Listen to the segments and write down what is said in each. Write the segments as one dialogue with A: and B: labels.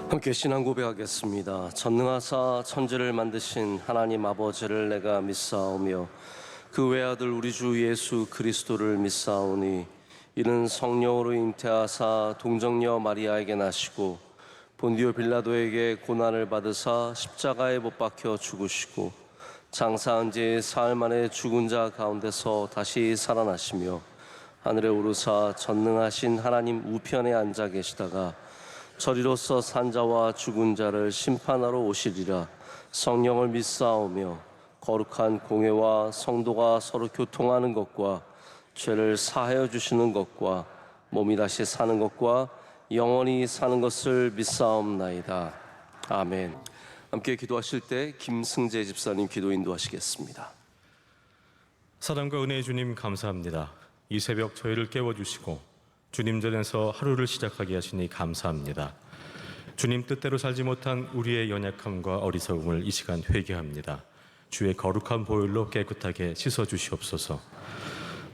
A: 함께 신앙 고백하겠습니다. 전능하사 천지를 만드신 하나님 아버지를 내가 믿사오며 그 외아들 우리 주 예수 그리스도를 믿사오니 이는 성령으로 잉태하사 동정녀 마리아에게 나시고 본디오 빌라도에게 고난을 받으사 십자가에 못 박혀 죽으시고 장사한 지 사흘 만에 죽은 자 가운데서 다시 살아나시며 하늘에 오르사 전능하신 하나님 우편에 앉아 계시다가 저리로서 산자와 죽은 자를 심판하러 오시리라. 성령을 믿사오며 거룩한 공회와 성도가 서로 교통하는 것과 죄를 사하여 주시는 것과 몸이 다시 사는 것과 영원히 사는 것을 믿사옵나이다. 아멘. 함께 기도하실 때 김승재 집사님 기도 인도하시겠습니다.
B: 사랑과 은혜의 주님 감사합니다. 이 새벽 저희를 깨워주시고 주님 전에서 하루를 시작하게 하시니 감사합니다. 주님 뜻대로 살지 못한 우리의 연약함과 어리석음을 이 시간 회개합니다. 주의 거룩한 보혈로 깨끗하게 씻어주시옵소서.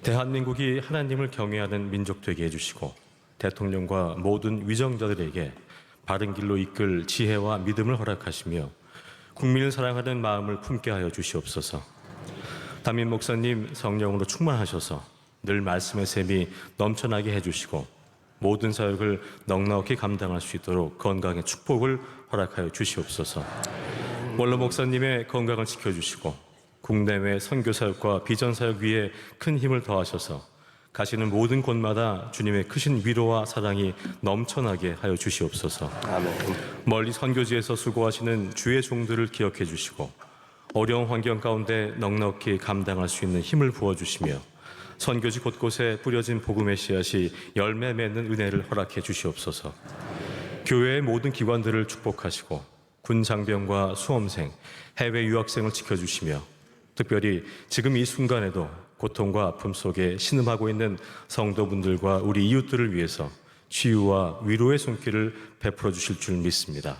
B: 대한민국이 하나님을 경외하는 민족 되게 해주시고 대통령과 모든 위정자들에게 바른 길로 이끌 지혜와 믿음을 허락하시며 국민을 사랑하는 마음을 품게 하여 주시옵소서. 담임 목사님 성령으로 충만하셔서 늘 말씀의 샘이 넘쳐나게 해주시고 모든 사역을 넉넉히 감당할 수 있도록 건강의 축복을 허락하여 주시옵소서. 원로 목사님의 건강을 지켜주시고 국내외 선교사역과 비전사역 위에 큰 힘을 더하셔서 가시는 모든 곳마다 주님의 크신 위로와 사랑이 넘쳐나게 하여 주시옵소서.
A: 아멘.
B: 멀리 선교지에서 수고하시는 주의 종들을 기억해 주시고 어려운 환경 가운데 넉넉히 감당할 수 있는 힘을 부어주시며 선교지 곳곳에 뿌려진 복음의 씨앗이 열매 맺는 은혜를 허락해 주시옵소서. 교회의 모든 기관들을 축복하시고 군 장병과 수험생, 해외 유학생을 지켜주시며 특별히 지금 이 순간에도 고통과 아픔 속에 신음하고 있는 성도분들과 우리 이웃들을 위해서 치유와 위로의 손길을 베풀어 주실 줄 믿습니다.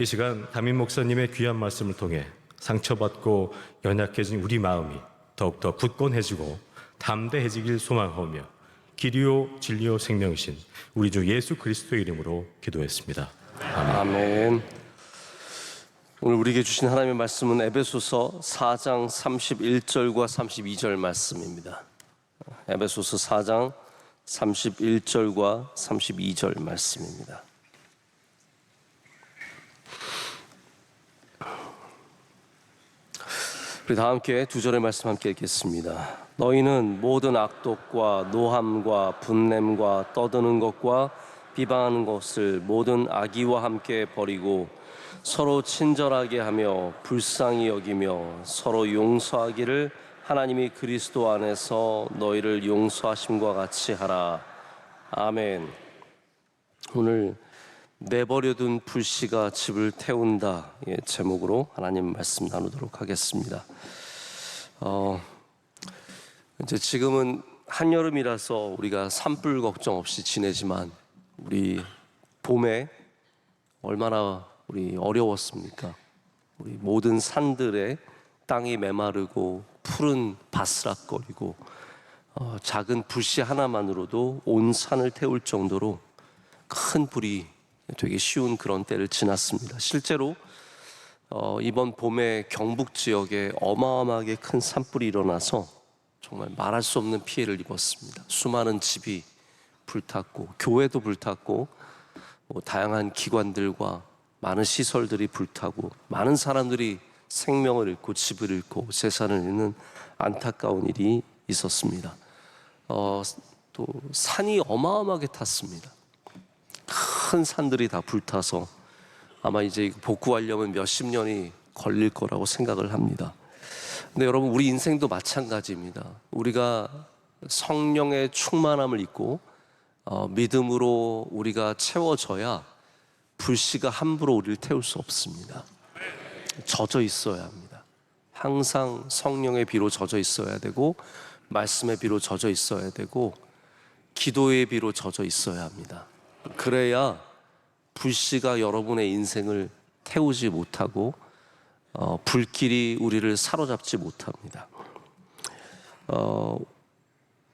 B: 이 시간 담임 목사님의 귀한 말씀을 통해 상처받고 연약해진 우리 마음이 더욱더 굳건해지고 담대해지길 소망하며 길이요 진리요 생명이신 우리 주 예수 그리스도의 이름으로 기도했습니다. 아멘.
A: 아멘. 오늘 우리에게 주신 하나님의 말씀은 에베소서 4장 31절과 32절 말씀입니다. 에베소서 4장 31절과 32절 말씀입니다. 우리 다 함께 두 절의 말씀 함께 읽겠습니다. 너희는 모든 악독과 노함과 분냄과 떠드는 것과 비방하는 것을 모든 악의와 함께 버리고 서로 친절하게 하며 불쌍히 여기며 서로 용서하기를 하나님이 그리스도 안에서 너희를 용서하심과 같이 하라. 아멘. 오늘 내버려둔 불씨가 집을 태운다 제목으로 하나님 말씀 나누도록 하겠습니다. 이제 지금은 한여름이라서 우리가 산불 걱정 없이 지내지만 우리 봄에 얼마나 우리 어려웠습니까? 우리 모든 산들에 땅이 메마르고 풀은 바스락거리고 작은 불씨 하나만으로도 온 산을 태울 정도로 큰 불이 되게 쉬운 그런 때를 지났습니다. 실제로 이번 봄에 경북 지역에 어마어마하게 큰 산불이 일어나서 정말 말할 수 없는 피해를 입었습니다. 수많은 집이 불탔고 교회도 불탔고 다양한 기관들과 많은 시설들이 불타고 많은 사람들이 생명을 잃고 집을 잃고 재산을 잃는 안타까운 일이 있었습니다. 또 산이 어마어마하게 탔습니다. 큰 산들이 다 불타서 아마 이제 복구하려면 몇십 년이 걸릴 거라고 생각을 합니다. 근데 여러분, 우리 인생도 마찬가지입니다. 우리가 성령의 충만함을 입고 믿음으로 우리가 채워져야 불씨가 함부로 우리를 태울 수 없습니다. 젖어 있어야 합니다. 항상 성령의 비로 젖어 있어야 되고 말씀의 비로 젖어 있어야 되고 기도의 비로 젖어 있어야 합니다. 그래야 불씨가 여러분의 인생을 태우지 못하고 불길이 우리를 사로잡지 못합니다.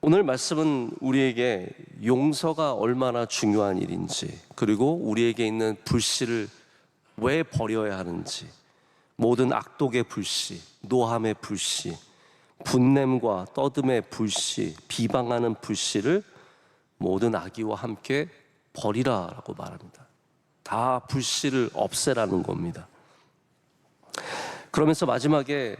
A: 오늘 말씀은 우리에게 용서가 얼마나 중요한 일인지, 그리고 우리에게 있는 불씨를 왜 버려야 하는지, 모든 악독의 불씨, 노함의 불씨, 분냄과 떠듬의 불씨, 비방하는 불씨를 모든 악의와 함께 버리라라고 말합니다. 다 불씨를 없애라는 겁니다. 그러면서 마지막에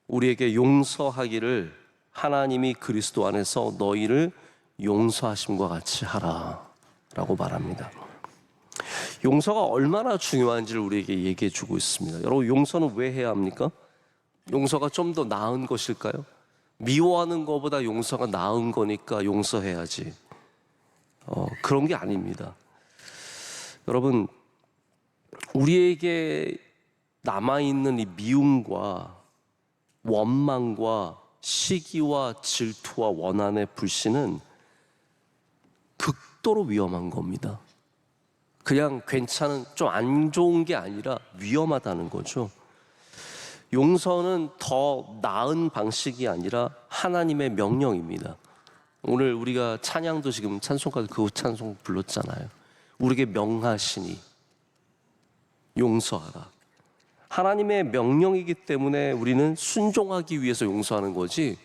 A: 우리에게 용서하기를 하나님이 그리스도 안에서 너희를 용서하심과 같이 하라 라고 말합니다. 용서가 얼마나 중요한지를 우리에게 얘기해 주고 있습니다. 여러분, 용서는 왜 해야 합니까? 용서가 좀 더 나은 것일까요? 미워하는 것보다 용서가 나은 거니까 용서해야지. 그런 게 아닙니다. 여러분, 우리에게 남아있는 이 미움과 원망과 시기와 질투와 원한의 불씨는 극도로 위험한 겁니다. 그냥 괜찮은, 좀 안 좋은 게 아니라 위험하다는 거죠. 용서는 더 나은 방식이 아니라 하나님의 명령입니다. 오늘 우리가 찬양도 지금 찬송가도 그 찬송 불렀잖아요. 우리에게 명하시니 용서하라. 하나님의 명령이기 때문에 우리는 순종하기 위해서 용서하는 거지,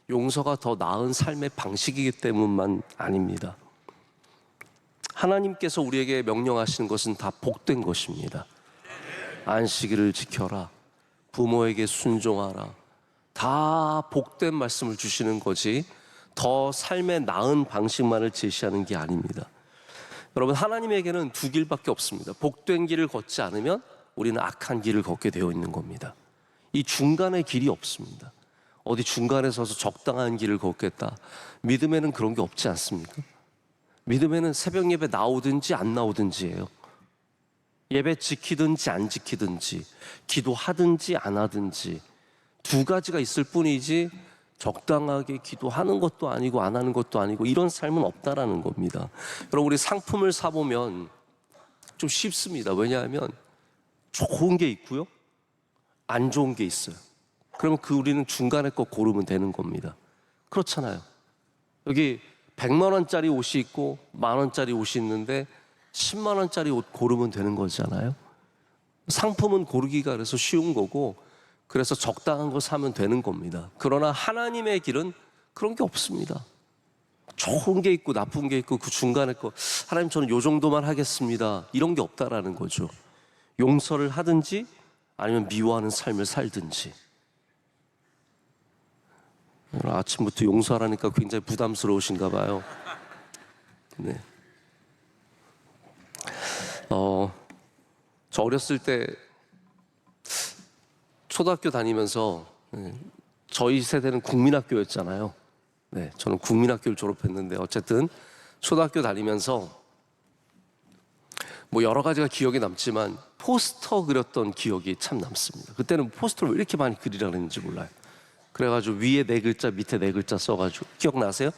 A: 용서가 더 나은 삶의 방식이기 때문만 아닙니다. 하나님께서 우리에게 명령하시는 것은 다 복된 것입니다. 안식일을 지켜라, 부모에게 순종하라, 다 복된 말씀을 주시는 거지 더 삶의 나은 방식만을 제시하는 게 아닙니다. 여러분, 하나님에게는 두 길밖에 없습니다. 복된 길을 걷지 않으면 우리는 악한 길을 걷게 되어 있는 겁니다. 이 중간의 길이 없습니다. 어디 중간에 서서 적당한 길을 걷겠다, 믿음에는 그런 게 없지 않습니까? 믿음에는 새벽 예배 나오든지 안 나오든지예요. 예배 지키든지 안 지키든지, 기도하든지 안 하든지, 두 가지가 있을 뿐이지 적당하게 기도하는 것도 아니고 안 하는 것도 아니고 이런 삶은 없다라는 겁니다. 여러분, 우리 상품을 사보면 좀 쉽습니다. 왜냐하면 좋은 게 있고요, 안 좋은 게 있어요. 그러면 우리는 중간에 거 고르면 되는 겁니다. 그렇잖아요. 여기 100만 원짜리 옷이 있고 10,000 원짜리 옷이 있는데 10만 원짜리 옷 고르면 되는 거잖아요. 상품은 고르기가 그래서 쉬운 거고, 그래서 적당한 거 사면 되는 겁니다. 그러나 하나님의 길은 그런 게 없습니다. 좋은 게 있고 나쁜 게 있고 그 중간에 거, 하나님 저는 요 정도만 하겠습니다, 이런 게 없다라는 거죠. 용서를 하든지 아니면 미워하는 삶을 살든지. 오늘 아침부터 용서하라니까 굉장히 부담스러우신가 봐요. 네. 저 어렸을 때 초등학교 다니면서, 저희 세대는 국민학교였잖아요. 네, 저는 국민학교를 졸업했는데 어쨌든 초등학교 다니면서 뭐 여러 가지가 기억에 남지만 포스터 그렸던 기억이 참 남습니다. 그때는 포스터를 왜 이렇게 많이 그리라 그랬는지 몰라요. 그래가지고 위에 4글자 밑에 4글자 써가지고, 기억나세요?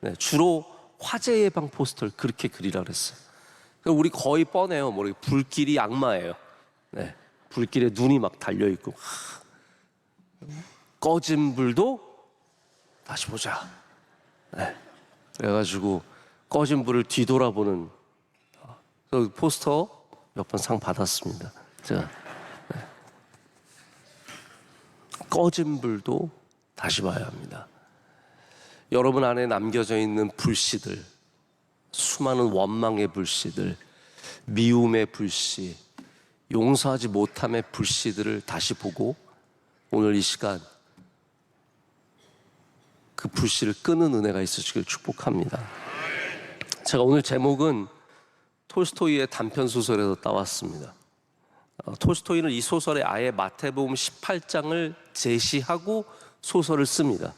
A: 네, 주로 화재 예방 포스터를 그렇게 그리라 그랬어요. 우리 거의 뻔해요. 뭐 불길이 악마예요. 네, 불길에 눈이 막 달려 있고, 꺼진 불도 다시 보자. 네, 그래가지고 꺼진 불을 뒤돌아보는 그 포스터 몇 번 상 받았습니다. 제가. 네. 꺼진 불도 다시 봐야 합니다. 여러분 안에 남겨져 있는 불씨들, 수많은 원망의 불씨들, 미움의 불씨, 용서하지 못함의 불씨들을 다시 보고 오늘 이 시간 그 불씨를 끄는 은혜가 있으시길 축복합니다. 제가 오늘 제목은 톨스토이의 단편 소설에서 따왔습니다. 톨스토이는 이 소설에 아예 마태복음 18장을 제시하고 소설을 씁니다.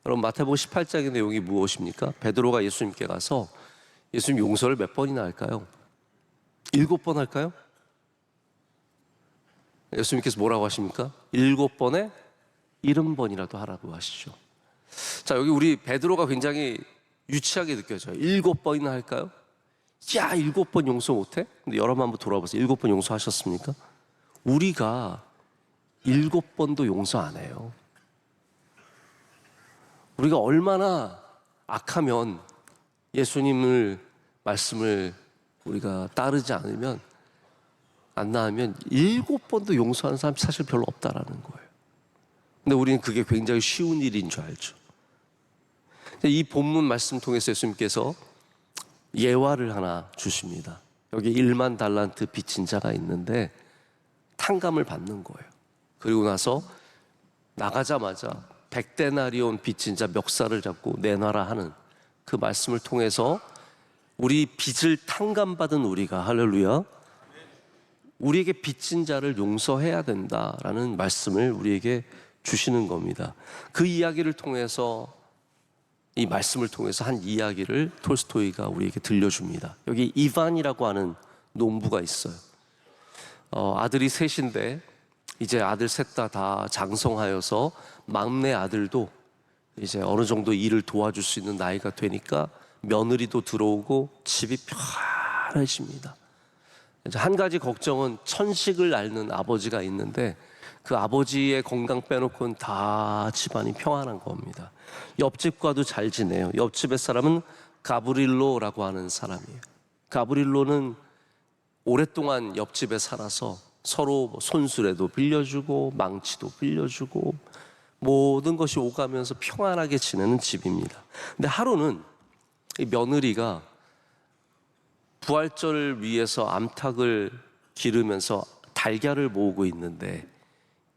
A: 여러분, 마태복음 18장의 내용이 무엇입니까? 베드로가 예수님께 가서 예수님 용서를 몇 번이나 할까요? 7번 할까요? 예수님께서 뭐라고 하십니까? 7번에 70번이라도 하라고 하시죠. 자, 여기 우리 베드로가 굉장히 유치하게 느껴져요. 7번이나 할까요? 야, 7번 용서 못해? 근데 여러분 한번 돌아보세요. 7번 용서하셨습니까? 우리가 7번도 용서 안 해요. 우리가 얼마나 악하면 예수님을 말씀을 우리가 따르지 않으면 안 나으면 7번도 용서하는 사람이 사실 별로 없다라는 거예요. 근데 우리는 그게 굉장히 쉬운 일인 줄 알죠. 이 본문 말씀 통해서 예수님께서 예화를 하나 주십니다. 여기 1만 달란트 빚진 자가 있는데 탕감을 받는 거예요. 그리고 나서 나가자마자 100데나리온 빚진 자 멱살을 잡고 내놔라 하는 그 말씀을 통해서 우리 빚을 탕감받은 우리가, 할렐루야, 우리에게 빚진 자를 용서해야 된다라는 말씀을 우리에게 주시는 겁니다. 그 이야기를 통해서, 이 말씀을 통해서 한 이야기를 톨스토이가 우리에게 들려줍니다. 여기 이반이라고 하는 농부가 있어요. 아들이 셋인데 이제 아들 셋 다 장성하여서 막내 아들도 이제 어느 정도 일을 도와줄 수 있는 나이가 되니까 며느리도 들어오고 집이 편해집니다. 이제 한 가지 걱정은 천식을 앓는 아버지가 있는데 그 아버지의 건강 빼놓고는 다 집안이 평안한 겁니다. 옆집과도 잘 지내요. 옆집의 사람은 가브릴로라고 하는 사람이에요. 가브릴로는 오랫동안 옆집에 살아서 서로 손수레도 빌려주고 망치도 빌려주고 모든 것이 오가면서 평안하게 지내는 집입니다. 근데 하루는 이 며느리가 부활절을 위해서 암탉을 기르면서 달걀을 모으고 있는데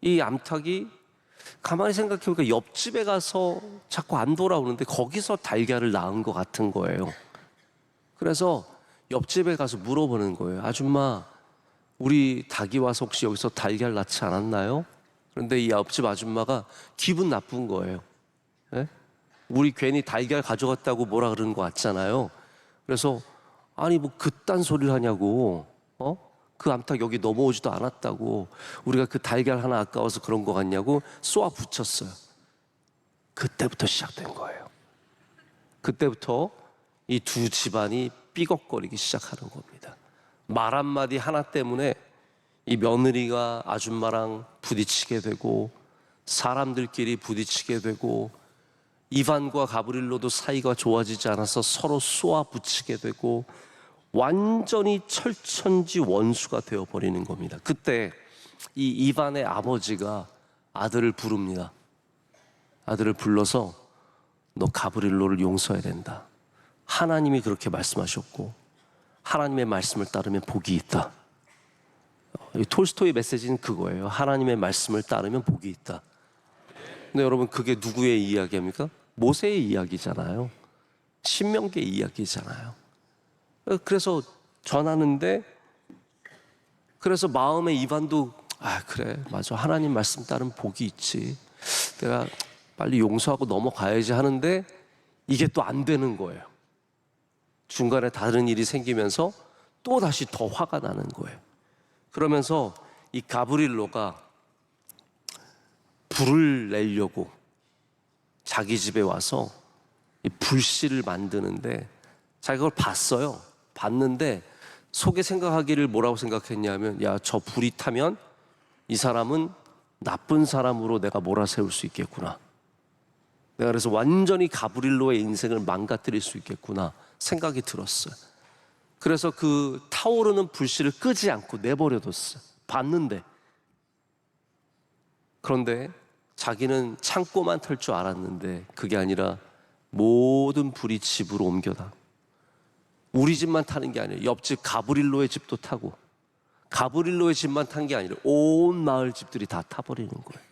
A: 이 암탉이 가만히 생각해보니까 옆집에 가서 자꾸 안 돌아오는데 거기서 달걀을 낳은 것 같은 거예요. 그래서 옆집에 가서 물어보는 거예요. 아줌마, 우리 닭이 와서 혹시 여기서 달걀 낳지 않았나요? 그런데 이 옆집 아줌마가 기분 나쁜 거예요. 예? 우리 괜히 달걀 가져갔다고 뭐라 그러는 거 같잖아요. 그래서 아니 뭐 그딴 소리를 하냐고, 그 암탉 여기 넘어오지도 않았다고, 우리가 그 달걀 하나 아까워서 그런 거 같냐고 쏘아 붙였어요. 그때부터 시작된 거예요. 그때부터 이 두 집안이 삐걱거리기 시작하는 겁니다. 말 한마디 하나 때문에 이 며느리가 아줌마랑 부딪히게 되고 사람들끼리 부딪히게 되고 이반과 가브릴로도 사이가 좋아지지 않아서 서로 쏘아 붙이게 되고 완전히 철천지 원수가 되어버리는 겁니다. 그때 이 이반의 아버지가 아들을 부릅니다. 아들을 불러서 너 가브릴로를 용서해야 된다. 하나님이 그렇게 말씀하셨고 하나님의 말씀을 따르면 복이 있다. 이 톨스토이 메시지는 그거예요. 하나님의 말씀을 따르면 복이 있다. 근데 여러분 그게 누구의 이야기입니까? 모세의 이야기잖아요. 신명기의 이야기잖아요. 그래서 전하는데, 그래서 마음에 이반도 그래 맞아, 하나님 말씀 따르면 복이 있지, 내가 빨리 용서하고 넘어가야지 하는데 이게 또 안 되는 거예요. 중간에 다른 일이 생기면서 또 다시 더 화가 나는 거예요. 그러면서 이 가브릴로가 불을 내려고 자기 집에 와서 이 불씨를 만드는데 자기가 그걸 봤어요. 봤는데 속에 생각하기를 뭐라고 생각했냐면, 야, 저 불이 타면 이 사람은 나쁜 사람으로 내가 몰아세울 수 있겠구나, 내가 그래서 완전히 가브릴로의 인생을 망가뜨릴 수 있겠구나 생각이 들었어요. 그래서 그 타오르는 불씨를 끄지 않고 내버려뒀어요. 봤는데, 그런데 자기는 창고만 탈 줄 알았는데 그게 아니라 모든 불이 집으로 옮겨다. 우리 집만 타는 게 아니에요. 옆집 가브릴로의 집도 타고, 가브릴로의 집만 탄 게 아니라 온 마을 집들이 다 타버리는 거예요.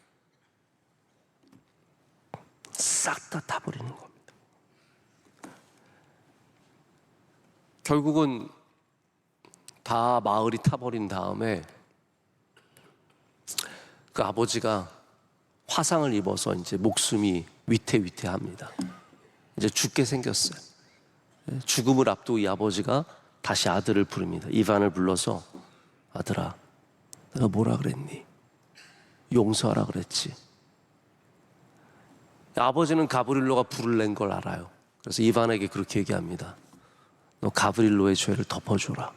A: 싹 다 타버리는 겁니다. 결국은 다 마을이 타버린 다음에 그 아버지가 화상을 입어서 이제 목숨이 위태위태합니다. 이제 죽게 생겼어요. 죽음을 앞두고 이 아버지가 다시 아들을 부릅니다. 이반을 불러서, 아들아, 내가 뭐라 그랬니? 용서하라 그랬지. 아버지는 가브릴로가 불을 낸 걸 알아요. 그래서 이반에게 그렇게 얘기합니다. 너 가브릴로의 죄를 덮어줘라.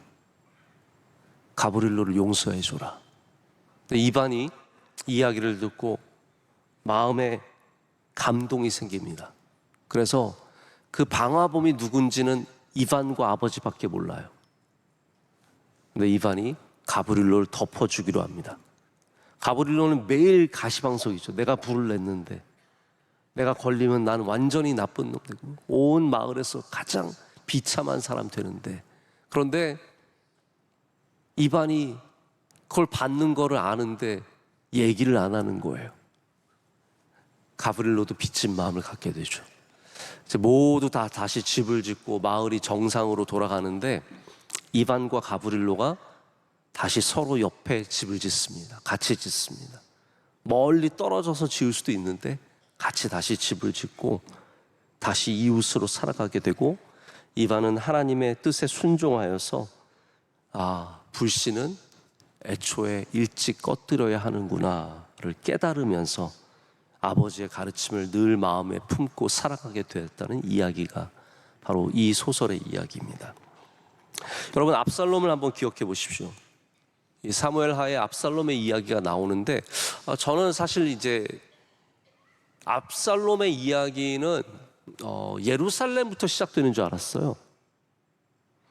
A: 가브릴로를 용서해줘라. 근데 이반이 이야기를 듣고 마음에 감동이 생깁니다. 그래서 그 방화범이 누군지는 이반과 아버지밖에 몰라요. 근데 이반이 가브리엘을 덮어주기로 합니다. 가브리엘은 매일 가시방석이죠. 내가 불을 냈는데 내가 걸리면 나는 완전히 나쁜 놈 되고 온 마을에서 가장 비참한 사람 되는데, 그런데 이반이 그걸 받는 거를 아는데 얘기를 안 하는 거예요. 가브리엘로도 빚진 마음을 갖게 되죠. 이제 모두 다 다시 집을 짓고 마을이 정상으로 돌아가는데 이반과 가브리엘로가 다시 서로 옆에 집을 짓습니다. 같이 짓습니다. 멀리 떨어져서 지을 수도 있는데 같이 다시 집을 짓고 다시 이웃으로 살아가게 되고, 이반은 하나님의 뜻에 순종하여서 불씨는 애초에 일찍 꺼뜨려야 하는구나를 깨달으면서 아버지의 가르침을 늘 마음에 품고 살아가게 되었다는 이야기가 바로 이 소설의 이야기입니다. 여러분, 압살롬을 한번 기억해 보십시오. 이 사무엘 하에 압살롬의 이야기가 나오는데, 저는 사실 이제 압살롬의 이야기는 예루살렘부터 시작되는 줄 알았어요.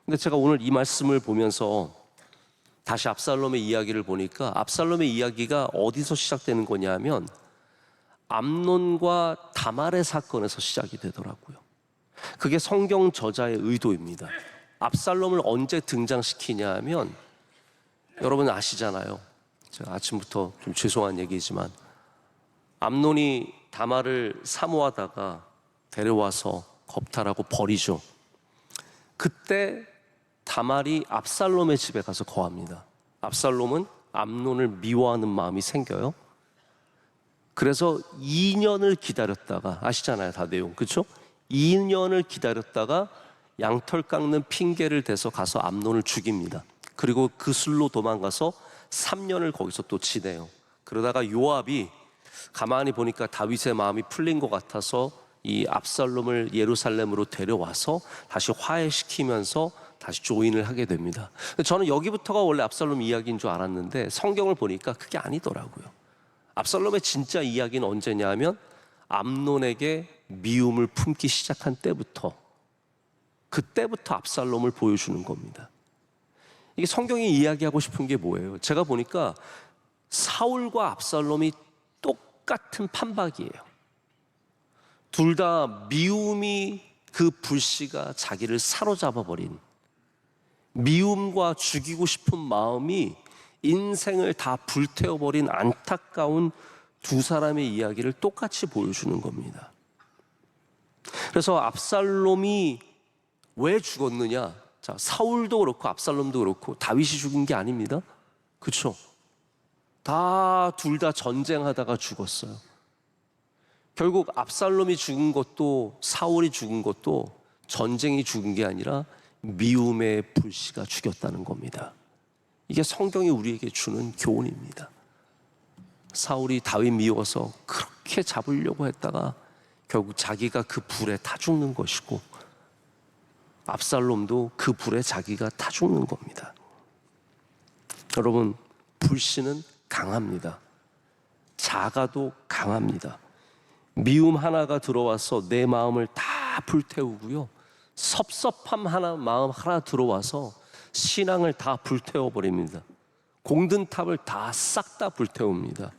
A: 근데 제가 오늘 이 말씀을 보면서 다시 압살롬의 이야기를 보니까 압살롬의 이야기가 어디서 시작되는 거냐면 암논과 다말의 사건에서 시작이 되더라고요. 그게 성경 저자의 의도입니다. 압살롬을 언제 등장시키냐 하면, 여러분 아시잖아요. 제가 아침부터 좀 죄송한 얘기지만 암논이 다말을 사모하다가 데려와서 겁탈하고 버리죠. 그때 다말이 압살롬의 집에 가서 거합니다. 압살롬은 암논을 미워하는 마음이 생겨요. 그래서 2년을 기다렸다가, 아시잖아요 다 내용, 그렇죠? 2년을 기다렸다가 양털 깎는 핑계를 대서 가서 암논을 죽입니다. 그리고 그 술로 도망가서 3년을 거기서 또 지내요. 그러다가 요압이 가만히 보니까 다윗의 마음이 풀린 것 같아서 이 압살롬을 예루살렘으로 데려와서 다시 화해시키면서 다시 조인을 하게 됩니다. 저는 여기부터가 원래 압살롬 이야기인 줄 알았는데 성경을 보니까 그게 아니더라고요. 압살롬의 진짜 이야기는 언제냐 하면 암논에게 미움을 품기 시작한 때부터, 그때부터 압살롬을 보여주는 겁니다. 이게 성경이 이야기하고 싶은 게 뭐예요? 제가 보니까 사울과 압살롬이 똑같은 판박이에요. 둘 다 미움이, 그 불씨가 자기를 사로잡아 버린, 미움과 죽이고 싶은 마음이 인생을 다 불태워버린 안타까운 두 사람의 이야기를 똑같이 보여주는 겁니다. 그래서 압살롬이 왜 죽었느냐? 자, 사울도 그렇고 압살롬도 그렇고 다윗이 죽은 게 아닙니다. 그렇죠? 다 둘 다 전쟁하다가 죽었어요. 결국 압살롬이 죽은 것도 사울이 죽은 것도 전쟁이 죽은 게 아니라 미움의 불씨가 죽였다는 겁니다. 이게 성경이 우리에게 주는 교훈입니다. 사울이 다윗 미워서 그렇게 잡으려고 했다가 결국 자기가 그 불에 타 죽는 것이고, 압살롬도 그 불에 자기가 타 죽는 겁니다. 여러분, 불씨는 강합니다. 자가도 강합니다. 미움 하나가 들어와서 내 마음을 다 불태우고요, 섭섭함 마음 하나 들어와서 신앙을 다 불태워버립니다. 공든탑을 다 싹 다 불태웁니다.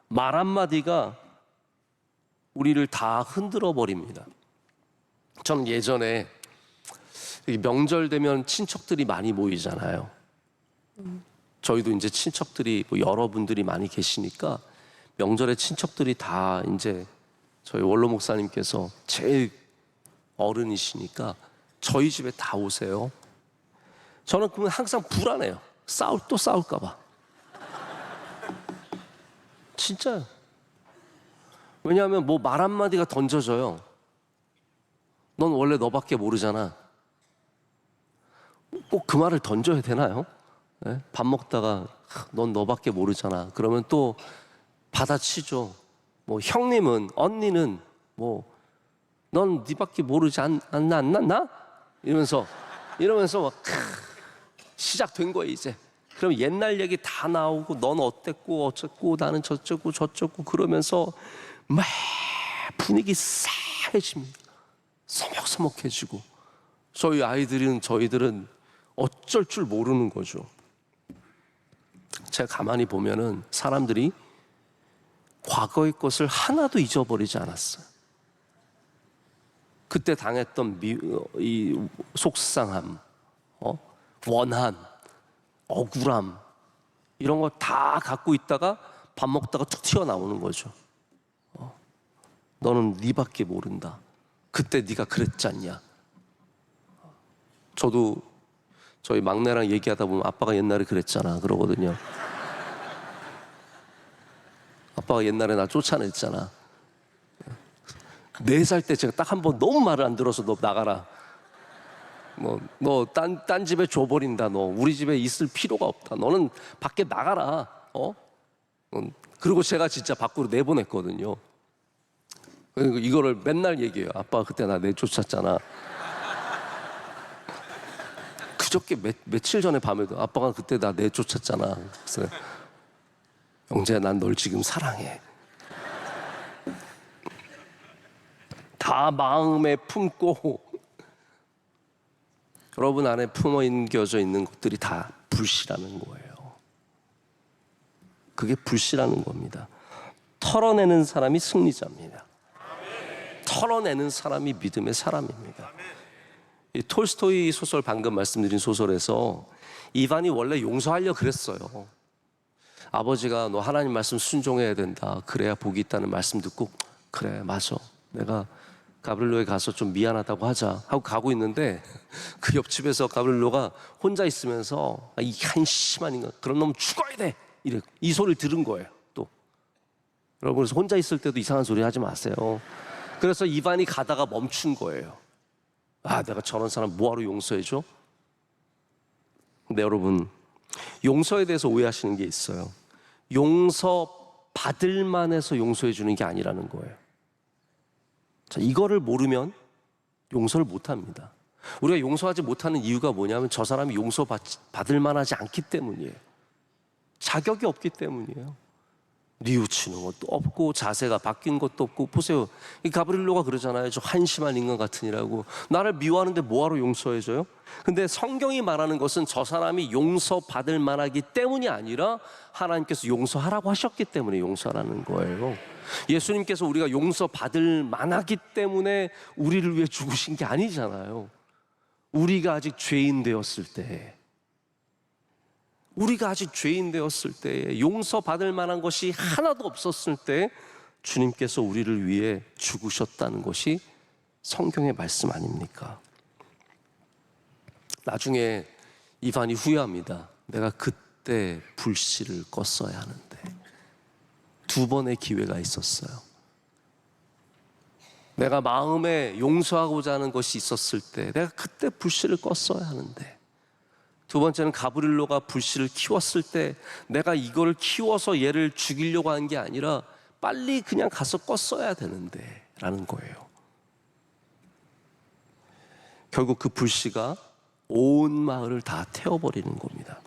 A: 말 한마디가 우리를 다 흔들어 버립니다. 저는 예전에 명절 되면 친척들이 많이 모이잖아요. 저희도 이제 친척들이 여러분들이 많이 계시니까 명절에 친척들이 다 이제 저희 원로 목사님께서 제일 어른이시니까 저희 집에 다 오세요. 저는 그러면 항상 불안해요. 또 싸울까 봐. 진짜요. 왜냐하면 뭐 말 한마디가 던져져요. 넌 원래 너밖에 모르잖아. 꼭 그 말을 던져야 되나요? 네? 밥 먹다가 넌 너밖에 모르잖아. 그러면 또 받아치죠. 뭐 형님은, 언니는 뭐 넌 네밖에 모르지 않나? 이러면서 막 시작된 거예요 이제. 그럼 옛날 얘기 다 나오고 넌 어땠고 어쩌고 나는 저쩌고 그러면서 막 분위기 싹 하얘집니다. 서먹서먹해지고 저희들은 어쩔 줄 모르는 거죠. 제가 가만히 보면은 사람들이 과거의 것을 하나도 잊어버리지 않았어요. 그때 당했던 이 속상함, 원한, 억울함 이런 거 다 갖고 있다가 밥 먹다가 툭 튀어나오는 거죠. 너는 네밖에 모른다. 그때 네가 그랬잖냐. 저도 저희 막내랑 얘기하다 보면 아빠가 옛날에 그랬잖아 그러거든요. 아빠가 옛날에 나 쫓아냈잖아. 4살 때 제가 딱 한 번 너무 말을 안 들어서 너 나가라. 너 딴 집에 줘버린다. 너 우리 집에 있을 필요가 없다. 너는 밖에 나가라. 그리고 제가 진짜 밖으로 내보냈거든요. 이거를 맨날 얘기해요. 아빠가 그때 나 내쫓았잖아. 그저께 며칠 전에 밤에도 아빠가 그때 나 내쫓았잖아. 그래서 영재야, 난 널 지금 사랑해. 다 마음에 품고 여러분 안에 품어인겨져 있는 것들이 다 불씨라는 거예요. 그게 불씨라는 겁니다. 털어내는 사람이 승리자입니다. 털어내는 사람이 믿음의 사람입니다. 이 톨스토이 소설, 방금 말씀드린 소설에서 이반이 원래 용서하려고 그랬어요. 아버지가 너 하나님 말씀 순종해야 된다. 그래야 복이 있다는 말씀 듣고 그래 맞아. 내가 가브리엘로에 가서 좀 미안하다고 하자 하고 가고 있는데 그 옆집에서 가브리엘로가 혼자 있으면서 이 한심한 인간 그런 놈 죽어야 돼 이래 이 소리를 들은 거예요. 또 여러분 그래서 혼자 있을 때도 이상한 소리 하지 마세요. 그래서 이반이 가다가 멈춘 거예요. 아 내가 저런 사람 뭐하러 용서해줘? 근데 여러분 용서에 대해서 오해하시는 게 있어요. 용서 받을 만해서 용서해 주는 게 아니라는 거예요. 자, 이거를 모르면 용서를 못합니다. 우리가 용서하지 못하는 이유가 뭐냐면 저 사람이 용서받을 만하지 않기 때문이에요. 자격이 없기 때문이에요. 뉘우치는 것도 없고 자세가 바뀐 것도 없고. 보세요, 이 가브리엘로가 그러잖아요. 저 한심한 인간 같으니라고. 나를 미워하는데 뭐하러 용서해줘요? 근데 성경이 말하는 것은 저 사람이 용서받을 만하기 때문이 아니라 하나님께서 용서하라고 하셨기 때문에 용서하라는 거예요. 예수님께서 우리가 용서받을 만하기 때문에 우리를 위해 죽으신 게 아니잖아요. 우리가 아직 죄인 되었을 때, 용서받을 만한 것이 하나도 없었을 때 주님께서 우리를 위해 죽으셨다는 것이 성경의 말씀 아닙니까? 나중에 이반이 후회합니다. 내가 그때 불씨를 껐어야 하는데. 2번의 기회가 있었어요. 내가 마음에 용서하고자 하는 것이 있었을 때 내가 그때 불씨를 껐어야 하는데. 2번째는 가브리엘로가 불씨를 키웠을 때 내가 이걸 키워서 얘를 죽이려고 한 게 아니라 빨리 그냥 가서 껐어야 되는데 라는 거예요. 결국 그 불씨가 온 마을을 다 태워버리는 겁니다.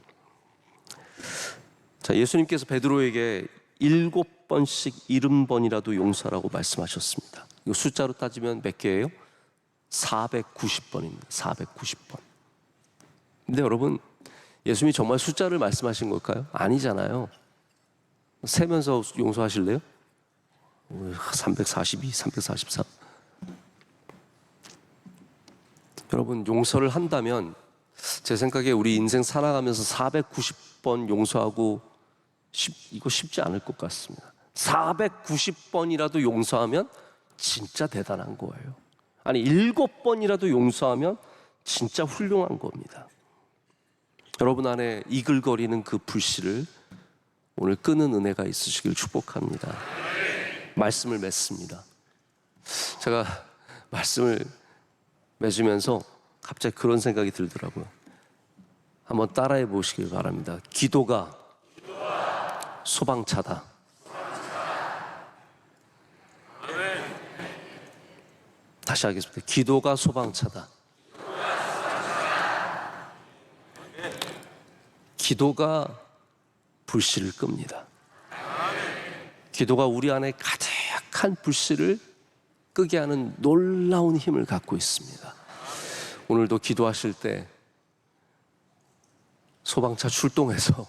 A: 자, 예수님께서 베드로에게 7번씩 70번이라도 용서하라고 말씀하셨습니다. 이거 숫자로 따지면 몇 개예요? 490번입니다. 490번. 근데 여러분, 예수님이 정말 숫자를 말씀하신 걸까요? 아니잖아요. 세면서 용서하실래요? 342, 343. 여러분, 용서를 한다면 제 생각에 우리 인생 살아가면서 490번 용서하고 이거 쉽지 않을 것 같습니다. 490번이라도 용서하면 진짜 대단한 거예요. 아니 7번이라도 용서하면 진짜 훌륭한 겁니다. 여러분 안에 이글거리는 그 불씨를 오늘 끄는 은혜가 있으시길 축복합니다. 말씀을 맺습니다. 제가 말씀을 맺으면서 갑자기 그런 생각이 들더라고요. 한번 따라해 보시길 바랍니다. 기도가 소방차다. 다시 하겠습니다. 기도가 소방차다. 기도가 불씨를 끕니다. 기도가 우리 안에 가득한 불씨를 끄게 하는 놀라운 힘을 갖고 있습니다. 오늘도 기도하실 때 소방차 출동해서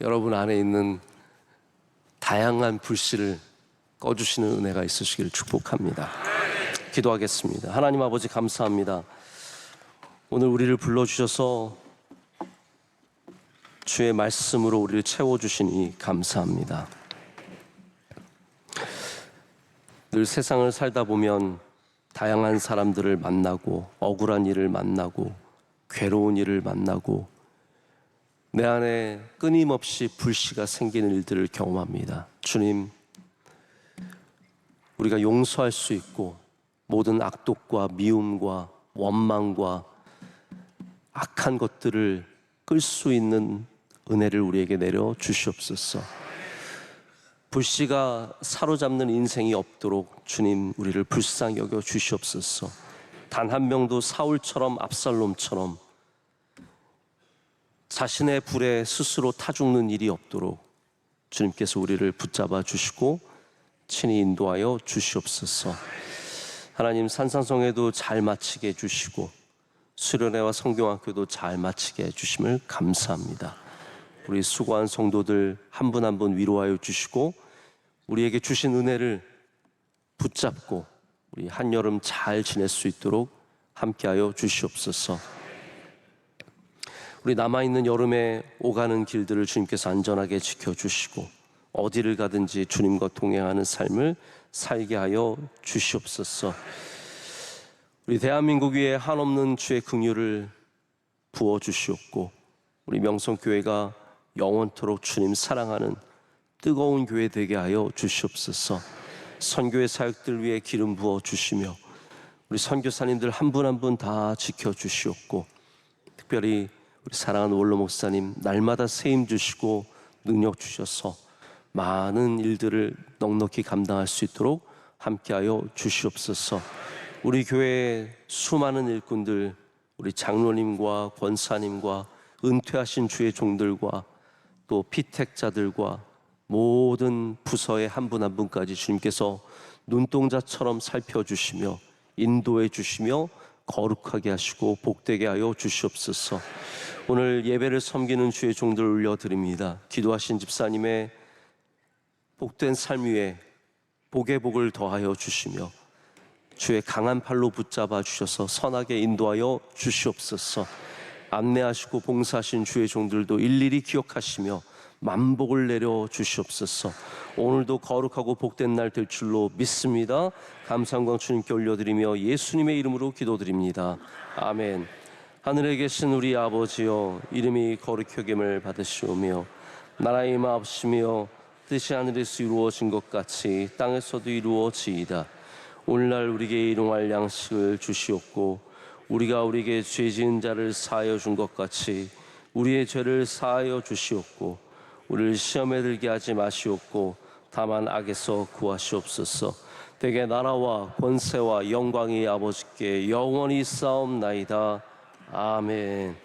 A: 여러분 안에 있는 다양한 불씨를 꺼주시는 은혜가 있으시기를 축복합니다. 기도하겠습니다. 하나님 아버지 감사합니다. 오늘 우리를 불러주셔서 주의 말씀으로 우리를 채워주시니 감사합니다. 늘 세상을 살다 보면 다양한 사람들을 만나고 억울한 일을 만나고 괴로운 일을 만나고 내 안에 끊임없이 불씨가 생기는 일들을 경험합니다. 주님, 우리가 용서할 수 있고 모든 악독과 미움과 원망과 악한 것들을 끌 수 있는 은혜를 우리에게 내려 주시옵소서. 불씨가 사로잡는 인생이 없도록 주님 우리를 불쌍히 여겨 주시옵소서. 단 한 명도 사울처럼 압살롬처럼 자신의 불에 스스로 타 죽는 일이 없도록 주님께서 우리를 붙잡아 주시고 친히 인도하여 주시옵소서. 하나님, 산상성회도 잘 마치게 해주시고 수련회와 성경학교도 잘 마치게 해주심을 감사합니다. 우리 수고한 성도들 한 분 한 분 위로하여 주시고 우리에게 주신 은혜를 붙잡고 우리 한여름 잘 지낼 수 있도록 함께하여 주시옵소서. 우리 남아있는 여름에 오가는 길들을 주님께서 안전하게 지켜주시고 어디를 가든지 주님과 동행하는 삶을 살게 하여 주시옵소서. 우리 대한민국 위에 한없는 주의 긍휼을 부어주시옵고 우리 명성교회가 영원토록 주님 사랑하는 뜨거운 교회 되게 하여 주시옵소서. 선교의 사역들 위해 기름 부어주시며 우리 선교사님들 한 분 한 분 다 지켜주시옵고 특별히 우리 사랑하는 원로 목사님 날마다 세임 주시고 능력 주셔서 많은 일들을 넉넉히 감당할 수 있도록 함께하여 주시옵소서. 우리 교회의 수많은 일꾼들, 우리 장로님과 권사님과 은퇴하신 주의 종들과 또 피택자들과 모든 부서의 한 분 한 분까지 주님께서 눈동자처럼 살펴주시며 인도해 주시며 거룩하게 하시고 복되게 하여 주시옵소서. 오늘 예배를 섬기는 주의 종들을 올려드립니다. 기도하신 집사님의 복된 삶 위에 복의 복을 더하여 주시며 주의 강한 팔로 붙잡아 주셔서 선하게 인도하여 주시옵소서. 안내하시고 봉사하신 주의 종들도 일일이 기억하시며 만복을 내려 주시옵소서. 오늘도 거룩하고 복된 날 될 줄로 믿습니다. 감사 영광 주님께 올려드리며 예수님의 이름으로 기도드립니다. 아멘. 하늘에 계신 우리 아버지여, 이름이 거룩히 여김을 받으시오며 나라의 임하옵시며 뜻이 하늘에서 이루어진 것 같이 땅에서도 이루어지이다. 오늘날 우리에게 일용할 양식을 주시옵고 우리가 우리에게 죄 지은 자를 사하여 준 것 같이 우리의 죄를 사하여 주시옵고 우리를 시험에 들게 하지 마시옵고 다만 악에서 구하시옵소서. 대개 나라와 권세와 영광이 아버지께 영원히 싸움나이다. 아멘.